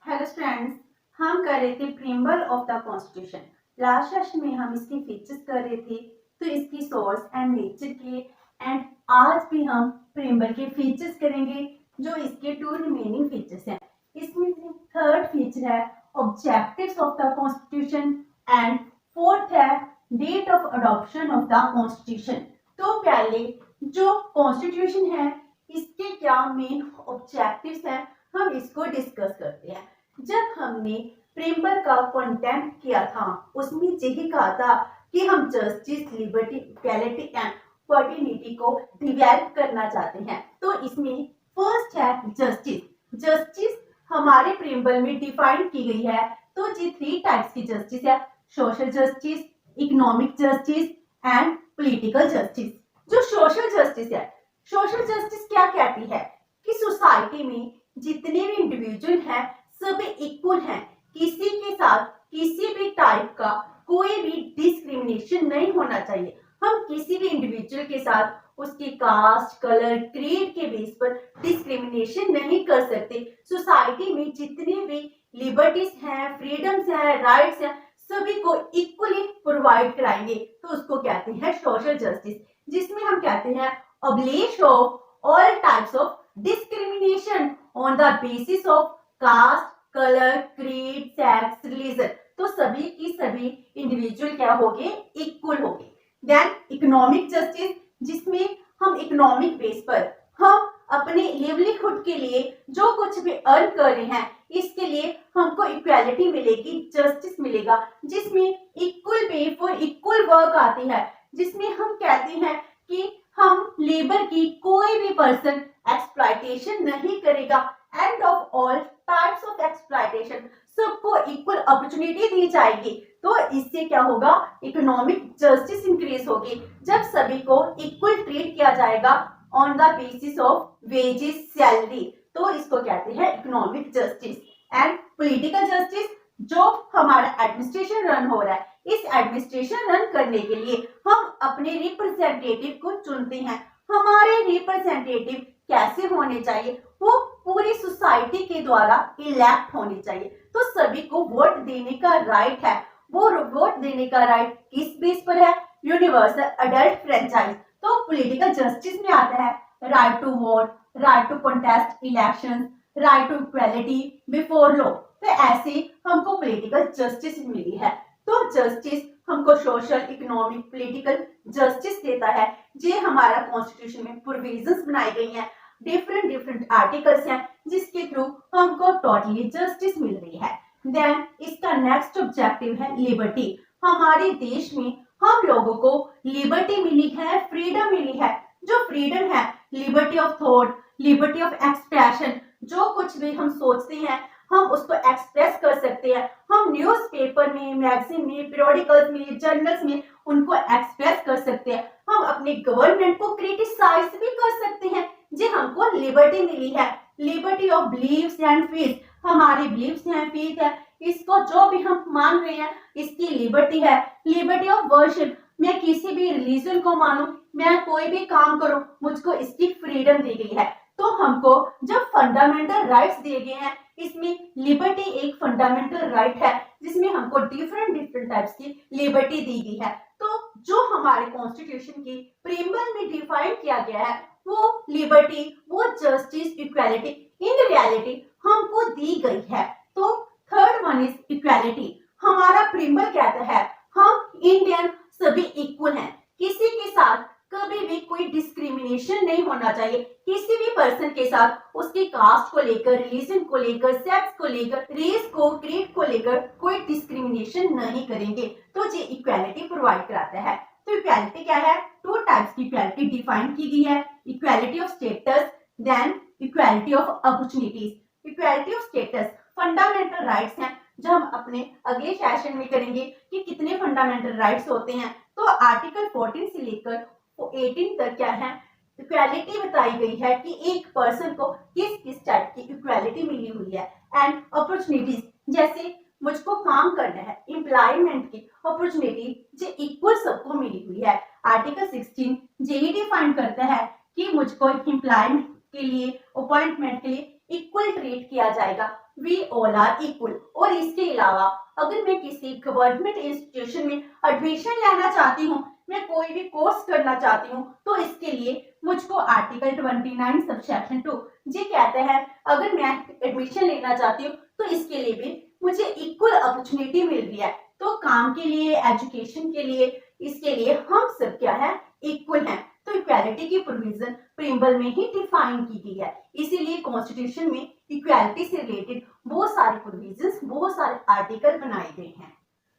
Hello students, हम कर रहे थे preamble of the constitution. Last session में हम इसके फीचर्स कर रहे थे, तो इसकी सोर्स एंड नेचर के, एंड आज भी हम प्रीम्बल के फीचर्स करेंगे जो इसके टू रिमेनिंग फीचर्स हैं। इसमें थर्ड फीचर है objectives of the constitution and fourth है date of adoption of the constitution. तो पहले जो कॉन्स्टिट्यूशन है इसके क्या मेन ऑब्जेक्टिव्स हैं हम इसको डिस्कस करते हैं। जब हमने प्रीम्बल का कंटेंट किया था उसमें यही कहा था कि हम justice, liberty, equality and quality को डिवेल्प करना चाहते हैं। तो इसमें फर्स्ट है जस्टिस। जस्टिस हमारे प्रीम्बल में डिफाइन की गई है। तो ये थ्री टाइप्स की जस्टिस है: social justice, economic justice and political justice. जो सोशल जस्टिस है, सोशल जस्टिस क्या कहती है कि सोसाइटी में जितने भी इंडिविजुअल हैं सब इक्वल हैं, किसी के साथ किसी भी टाइप का कोई भी डिस्क्रिमिनेशन नहीं होना चाहिए। हम किसी भी इंडिविजुअल के साथ उसकी कास्ट, कलर, क्रीड के बेस पर डिस्क्रिमिनेशन नहीं कर सकते। सोसाइटी में जितने भी लिबर्टीज हैं, फ्रीडम्स हैं, राइट्स हैं, सभी को इक्वली प्रोवाइड कराएंगे। तो उसको कहते हैं सोशल जस्टिस, जिसमें हम कहते हैं abolish of all types of discrimination on the basis of caste, colour, creed, sex, religion. तो सभी की सभी इंडिविजुअल क्या होंगे, इक्वल होंगे। देन इकोनॉमिक जस्टिस, जिसमें हम इकोनॉमिक बेस पर हम अपने लिवलीहुड के लिए जो कुछ भी अर्न कर रहे हैं इसके लिए हमको इक्वालिटी मिलेगी, जस्टिस मिलेगा, जिसमें equal pay for equal work आती है, जिसमें हम कहते हैं कि हम लेबर की कोई भी पर्सन एक्सप्लॉयटेशन नहीं करेगा। End of all types of exploitation, सबको इक्वल अपॉर्चुनिटी दी जाएगी। तो इससे क्या होगा, इकोनॉमिक जस्टिस इंक्रीज होगी जब सभी को इक्वल ट्रीट किया जाएगा on the basis of wages, salary. तो इसको कहते हैं economic justice. And political justice, जो हमारा एडमिनिस्ट्रेशन रन हो रहा है, इस एडमिनिस्ट्रेशन रन करने के लिए हम अपने रिप्रेजेंटेटिव को चुनते हैं। हमारे रिप्रेजेंटेटिव कैसे होने चाहिए, वो पूरी सोसाइटी के द्वारा इलेक्ट होने चाहिए। तो सभी को वोट देने का राइट है। वो वोट देने का राइट किस बेस पर है, यूनिवर्सल अडल्ट फ्रेंचाइज। तो पॉलिटिकल जस्टिस में आता है right to vote, right to contest election, right to equality before law. तो ऐसे हमको पॉलिटिकल जस्टिस मिली है। तो जस्टिस हमको सोशल, इकोनॉमिक, पॉलिटिकल जस्टिस देता है। ये हमारा कॉन्स्टिट्यूशन में प्रोविजंस बनाई गई हैं, डिफरेंट आर्टिकल्स हैं जिसके थ्रू हमको टोटली जस्टिस मिल रही है। देन इसका नेक्स्ट ऑब्जेक्टिव है लिबर्टी। हमारे देश में हम लोगों को लिबर्टी मिली है, फ्रीडम मिली है। जो फ्रीडम है, liberty of thought, liberty of expression, जो कुछ भी हम सोचते हैं हम उसको एक्सप्रेस कर सकते हैं। हम न्यूज़पेपर में, मैगजीन में, पीरियोडिकल्स में, जर्नल्स में उनको एक्सप्रेस कर सकते हैं। हम अपने गवर्नमेंट को क्रिटिसाइज भी कर सकते हैं। जी हमको लिबर्टी मिली है। Liberty of beliefs and faith, हमारे बिलीव्स हैं, फेथ है, इसको जो भी हम मान रहे हैं इसकी लिबर्टी है। लिबर्टी ऑफ वर्शिप, मैं किसी भी रिलीजन को मानूं, मैं कोई भी काम करूं, मुझको इसकी फ्रीडम दी गई है। तो हमको जब फंडामेंटल राइट्स दिए गए हैं, इसमें लिबर्टी एक फंडामेंटल राइट है जिसमें हमको डिफरेंट टाइप्स की लिबर्टी दी गई है। तो जो हमारे कॉन्स्टिट्यूशन की प्रीम्बल में डिफाइन किया गया है वो लिबर्टी, वो जस्टिस, इक्वालिटी इन रियलिटी हमको दी गई है। तो थर्ड वन इज इक्वालिटी। हमारा प्रीम्बल कहता है हम इंडियन सभी इक्वल हैं, किसी के साथ कभी भी कोई डिस्क्रिमिनेशन नहीं होना चाहिए। किसी भी पर्सन के साथ उसकी कास्ट को लेकर, रिलीजन को लेकर, सेक्स को लेकर, रेस को, क्रीड को लेकर कोई डिस्क्रिमिनेशन नहीं करेंगे। तो ये इक्वालिटी प्रोवाइड कराता है। तो इक्वालिटी क्या है, टू टाइप्स की इक्वालिटी डिफाइन की गई है, equality of status, then equality of opportunities. Equality of status fundamental rights हैं जो हम अपने अगले सेशन में करेंगे कि कितने फंडामेंटल राइट्स होते हैं। तो आर्टिकल 14 से लेकर 18 तक क्या है, इक्वालिटी बताई गई है कि एक पर्सन को किस किस टाइप की इक्वालिटी मिली हुई है। एंड अपॉर्चुनिटीज, जैसे मुझको काम करना है, एम्प्लॉयमेंट की अपॉर्चुनिटी जो इक्वल सबको मिली हुई है। आर्टिकल 16 यही डिफाइन करता है कि मुझको एम्प्लॉयमेंट के लिए, अपॉइंटमेंट के लिए इक्वल ट्रीट किया जाएगा, वी ऑल आर इक्वल। और इसके अलावा अगर मैं किसी गवर्नमेंट इंस्टीट्यूशन में एडमिशन लेना चाहती हूँ, मैं कोई भी कोर्स करना चाहती हूँ, तो इसके लिए मुझको आर्टिकल 29 सबसेक्शन 2 जी कहते हैं अगर मैं एडमिशन लेना चाहती हूँ तो इसके लिए भी मुझे इक्वल अपॉर्चुनिटी मिल रही है। तो काम के लिए, एजुकेशन के लिए, इसके लिए हम सब क्या है, इक्वल हैं। तो इक्वालिटी की प्रोविजन प्रियम्बल में ही डिफाइन की गई है, इसीलिए कॉन्स्टिट्यूशन में इक्वालिटी से रिलेटेड बहुत सारे प्रोविजंस, बहुत सारे आर्टिकल बनाए गए हैं।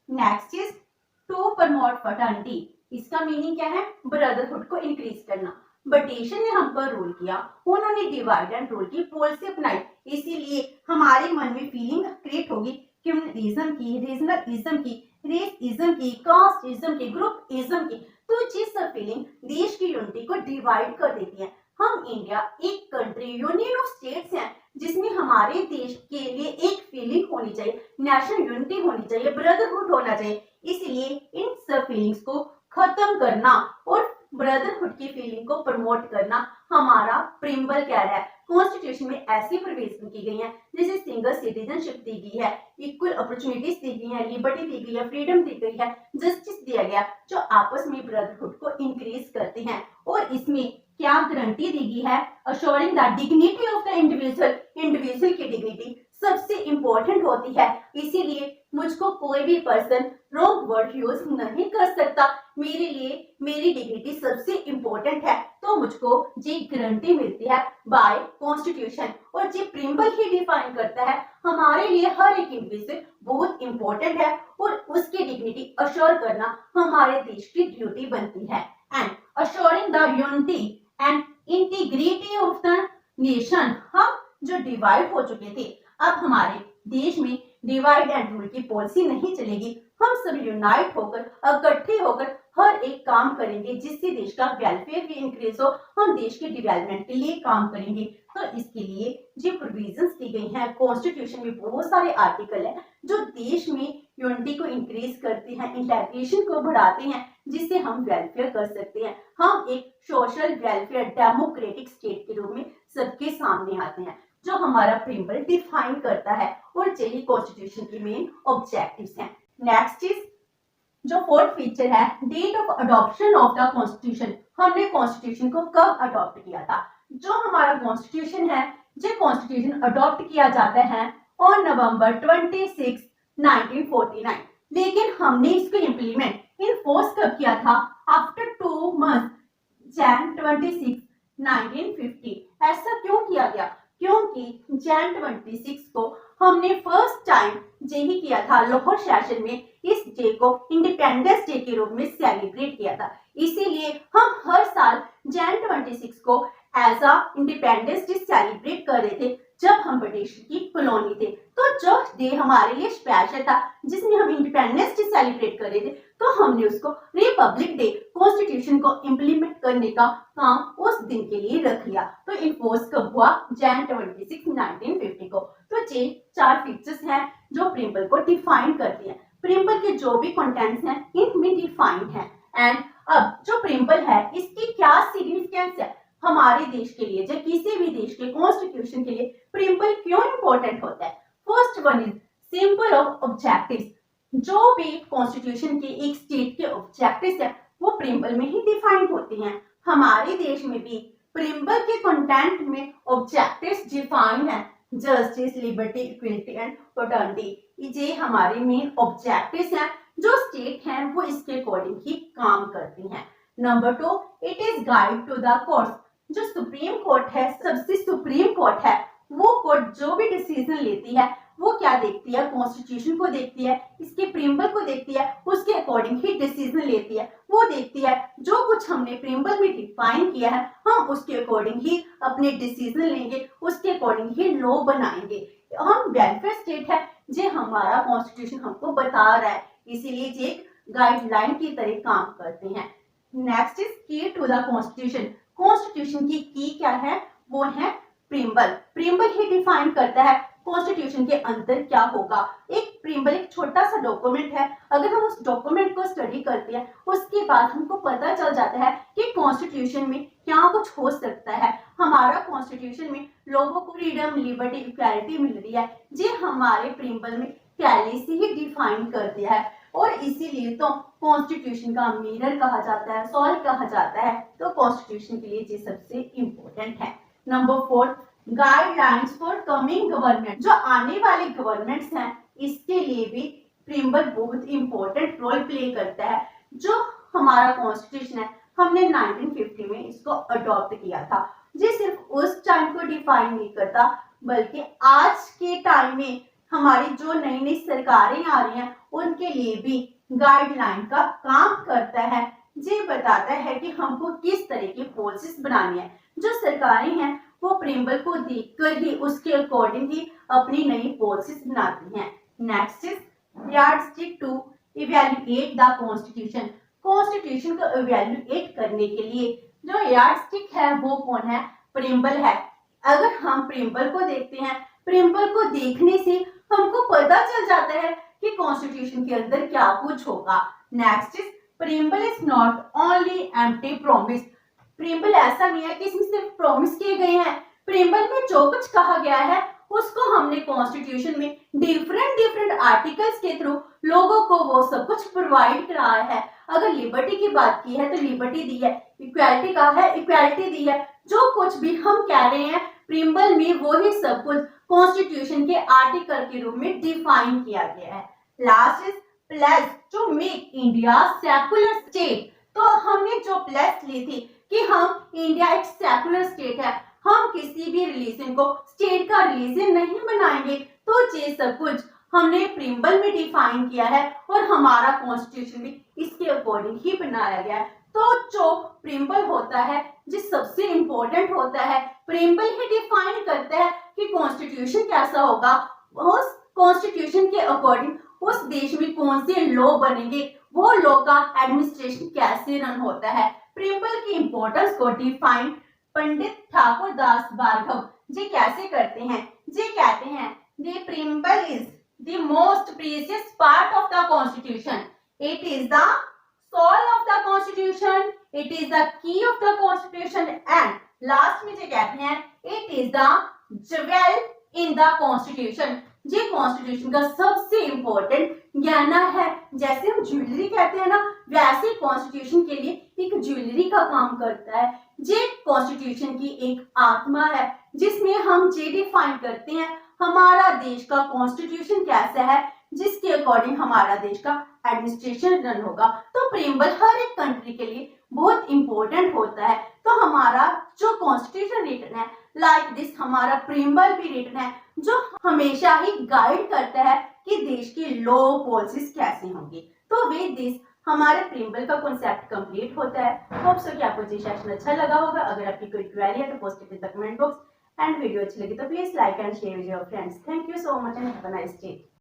Next is to promote fraternity. इसका मीनिंग क्या है, ब्रदरहुड को इंक्रीज करना। ब्रिटिश ने हम पर रूल किया, उन्होंने डिवाइड एंड रूल की पॉलिसी अपनाई, इसीलिए हमारे मन में फीलिंग क्रिएट होगी कम्युनलिज्म की, रीजनलिज्म की, रेसिज्म की, कास्टिज्म की, ग्रुपिज्म की। तो ये सब फीलिंग देश की यूनिटी को डिवाइड कर देती है। हम इंडिया एक कंट्री, यूनियन ऑफ स्टेट्स हैं, जिसमें हमारे देश के लिए एक फीलिंग होनी चाहिए, नेशनल यूनिटी होनी चाहिए, ब्रदरहुड होना चाहिए। इसलिए इन सब फीलिंग्स को खत्म करना और ब्रदरहुड की फीलिंग को प्रमोट करना हमारा प्रियम्बल कह रहा है। कॉन्स्टिट्यूशन में ऐसी प्रोविजन की गई है जैसे सिंगल सिटीजनशिप दी गई है, इक्वल अपॉर्चुनिटीज दी गई है, लिबर्टी दी गई है, फ्रीडम दी गई है, जस्टिस दिया गया, जो आपस में ब्रदरहुड को इंक्रीज करते हैं। और इसमें क्या गारंटी दी गई है, assuring the dignity of the individual. Individual की डिग्निटी सबसे इंपॉर्टेंट होती है, इसीलिए मुझको कोई भी पर्सन रॉन्ग वर्ड यूज नहीं कर सकता। मेरे लिए मेरी डिग्निटी सबसे इंपॉर्टेंट है, तो मुझको जी गारंटी मिलती है बाय कॉन्स्टिट्यूशन। और जी प्रियम्बल ही डिफाइन करता है हमारे लिए हर एक इंडिविजुअल बहुत इंपॉर्टेंट है और उसकी डिग्निटी अश्योर करना हमारे देश की ड्यूटी बनती है। And assuring the unity and integrity of the nation. हम जो डिवाइड हो चुके थे, अब हमारे देश में डिवाइड एंड रूल की पॉलिसी नहीं चलेगी। हम सब यूनाइट होकर, इकट्ठे होकर हर एक काम करेंगे जिससे देश का वेलफेयर भी इंक्रीज हो, हम देश के डेवलपमेंट के लिए काम करेंगे। तो इसके लिए जो प्रोविजंस दी गई हैं, कॉन्स्टिट्यूशन में बहुत सारे आर्टिकल हैं जो देश में यूनिटी को इंक्रीज करते हैं, इंटेग्रेशन को बढ़ाते हैं, जिससे हम वेलफेयर कर सकते हैं। हम एक सोशल वेलफेयर डेमोक्रेटिक स्टेट के रूप में सबके सामने आते हैं, जो हमारा प्रियम्बल डिफाइन करता है और यही कॉन्स्टिट्यूशन की मेन ऑब्जेक्टिव्स हैं। नेक्स्ट इज जो फोर्थ फीचर है, date of adoption of the constitution. हमने कॉन्स्टिट्यूशन को कब अडॉप्ट किया था? जो हमारा कॉन्स्टिट्यूशन है, जो कॉन्स्टिट्यूशन अडॉप्ट किया जाता है ऑन नवंबर 26, 1949, लेकिन हमने इसको इम्प्लीमेंट इनफोर्स कब किया था? After 2 month, Jain 26, 1950। ऐसा क्यों किया गया? क्योंकि जैन 26 को हमने फर्स्ट टाइम यही किया था, लाहौर सेशन में इस डे को इंडिपेंडेंस डे के रूप में सेलिब्रेट किया था। इसीलिए हम हर साल जैन 26 को as a independence day celebrate कर रहे थे जब हम ब्रिटिश की कॉलोनी थे। तो जो डे हमारे लिए स्पेशल था, जिसमें हम इंडिपेंडेंस डे सेलिब्रेट कर रहे थे, तो हमने उसको रिपब्लिक डे, कॉन्स्टिट्यूशन को इम्प्लीमेंट करने का काम उस दिन के लिए रख लिया। तो इन्फोर्स कब हुआ? जैन 26, 1950 को। तो ये 4 फीचर्स हैं जो प्रियम्बल को डिफाइन करती हैं। प्रियम्बल के जो भी कंटेंट्स हैं इनमें डिफाइंड है। एंड अब जो प्रियम्बल है, इसकी क्या सिग्निफिकेंस है हमारे देश के लिए, या किसी भी देश के कॉन्स्टिट्यूशन के लिए प्रियम्बल क्यों इंपॉर्टेंट होता है? First one is simple of objectives. जो भी कॉन्स्टिट्यूशन के एक स्टेट के ऑब्जेक्टिव्स है वो प्रियम्बल में ही डिफाइन होते हैं। हमारे देश में भी प्रियम्बल के कंटेंट में ऑब्जेक्टिव्स डिफाइन है, justice, liberty, equality and fraternity. ये हमारे मेन ऑब्जेक्टिव्स हैं, जो स्टेट हैं वो इसके अकॉर्डिंग ही काम करती हैं। Number 2, it is guide to the courts. जो सुप्रीम कोर्ट है, सबसे सुप्रीम कोर्ट है, वो कोर्ट जो भी डिसीजन लेती है वो क्या देखती है? कॉन्स्टिट्यूशन को देखती है, इसके प्रियम्बल को देखती है, उसके अकॉर्डिंग ही डिसीजन लेती है। वो देखती है जो कुछ हमने प्रियम्बल में डिफाइन किया है, हम उसके अकॉर्डिंग ही अपने डिसीजन लेंगे, उसके अकॉर्डिंग ही लॉ बनाएंगे। हम वेलफेयर स्टेट है, जो हमारा कॉन्स्टिट्यूशन हमको बता रहा है, इसीलिए ये गाइडलाइन की तरह काम करते हैं। नेक्स्ट इज की टू द कॉन्स्टिट्यूशन। कॉन्स्टिट्यूशन की क्या है? वो है प्रियम्बल। प्रियम्बल ही डिफाइन करता है कॉन्स्टिट्यूशन के अंदर क्या होगा। एक प्रीम्बल एक छोटा सा डॉक्यूमेंट है, अगर हम उस डॉक्यूमेंट को स्टडी करते हैं उसके बाद हमको पता चल जाता है कि कॉन्स्टिट्यूशन में क्या कुछ हो सकता है। हमारा कॉन्स्टिट्यूशन में लोगों को फ्रीडम, लिबर्टी, इक्वालिटी मिल रही है, ये हमारे प्रीम्बल में पहले से ही डिफाइन कर दिया है और इसीलिए तो कॉन्स्टिट्यूशन का मिरर कहा जाता है, सॉल कहा जाता है। तो कॉन्स्टिट्यूशन के लिए ये सबसे इंपॉर्टेंट है। Number 4, guidelines for coming government. जो आने वाली गवर्नमेंट्स हैं इसके लिए भी प्रीम्बल बहुत इंपॉर्टेंट रोल प्ले करता है। जो हमारा कॉन्स्टिट्यूशन है हमने 1950 में इसको अडॉप्ट किया था, ये सिर्फ उस टाइम को डिफाइन नहीं करता बल्कि आज के टाइम में हमारी जो नई नई सरकारें आ रही हैं उनके लिए भी गाइडलाइन का काम करता है। ये बताता है कि हमको किस तरह की पॉलिसीज बनानी है। जो सरकारें हैं वो प्रीम्बल को देखकर ही उसके अकॉर्डिंग ही अपनी नई पॉलिसीज बनाती हैं। Next is yardstick to evaluate the constitution. Constitution को इवैल्यूएट करने के लिए जो यार्डस्टिक है वो कौन है? प्रीम्बल है। अगर हम प्रीम्बल को देखते हैं, प्रीम्बल को देखने से हमको पता चल जाता है कि कॉन्स्टिट्यूशन के अंदर क्या कुछ होगा। Next is preamble is not only empty promise. Preamble ऐसा नहीं है कि इसमें सिर्फ प्रॉमिस किए गए हैं। प्रीम्बल में जो कुछ कहा गया है उसको हमने कॉन्स्टिट्यूशन में डिफरेंट आर्टिकल्स के थ्रू लोगों को वो सब कुछ प्रोवाइड कराया है। अगर लिबर्टी की बात की है तो लिबर्टी दी है, इक्वालिटी का है, इक्वालिटी दी है। जो कुछ भी हम कह रहे हैं प्रीम्बल में वो ही सब कुछ कॉन्स्टिट्यूशन के आर्टिकल के रूप में डिफाइन किया गया है। Last is place to make India secular state. तो हमने जो प्लेस ली थी कि हम इंडिया एक सेकुलर स्टेट है, हम किसी भी रिलीजन को स्टेट का रिलीजन नहीं बनाएंगे। तो ये सब कुछ हमने प्रीम्बल में डिफाइन किया है और हमारा कॉन्स्टिट्यूशन भी इसके अकॉर्डिंग ही बनाया गया है। तो जो प्रीम्बल होता है जो सबसे इंपॉर्टेंट होता है, प्रीम्बल ही डिफाइन करता है कि कॉन्स्टिट्यूशन कैसा होगा, उस कॉन्स्टिट्यूशन के अकॉर्डिंग उस देश में कौन से लॉ बनेंगे, वो लॉ का एडमिनिस्ट्रेशन कैसे रन होता है। प्रीम्बल की इंपॉर्टेंस को डिफाइन पंडित ठाकुर दास भार्गव जी कैसे करते हैं? जी कहते हैं the preamble is the most precious part of the constitution, it is the soul of the constitution, it is the key of the constitution and last में जो कहते हैं it is the jewel in the constitution। ये constitution का सबसे important गहना है। जैसे हम ज्वेलरी कहते हैं ना, वैसे कॉन्स्टिट्यूशन के लिए एक ज्वेलरी का काम करता है। ये कॉन्स्टिट्यूशन की एक आत्मा है जिसमें हम ये डिफाइन करते हैं हमारा देश का कॉन्स्टिट्यूशन कैसा है, जिसके अकॉर्डिंग हमारा देश का एडमिनिस्ट्रेशन रन होगा। तो प्रीम्बल हर एक कंट्री के लिए बहुत इंपॉर्टेंट होता है। तो हमारा जो कॉन्स्टिट्यूशन रिटन है लाइक दिस, हमारा प्रीम्बल भी रिटन है जो हमेशा ही गाइड करता है कि देश की लॉ पॉलिसीज कैसे होंगी। तो विद दिस हमारे प्रीम्बल का कॉन्सेप्ट कंप्लीट होता है। होप सो कि आपको ये सेशन अच्छा लगा होगा। अगर आपकी कोई क्वेरी है तो post it in the comment box and video अच्छी लगी तो please like and share with your friends. Thank you so much and have a nice day.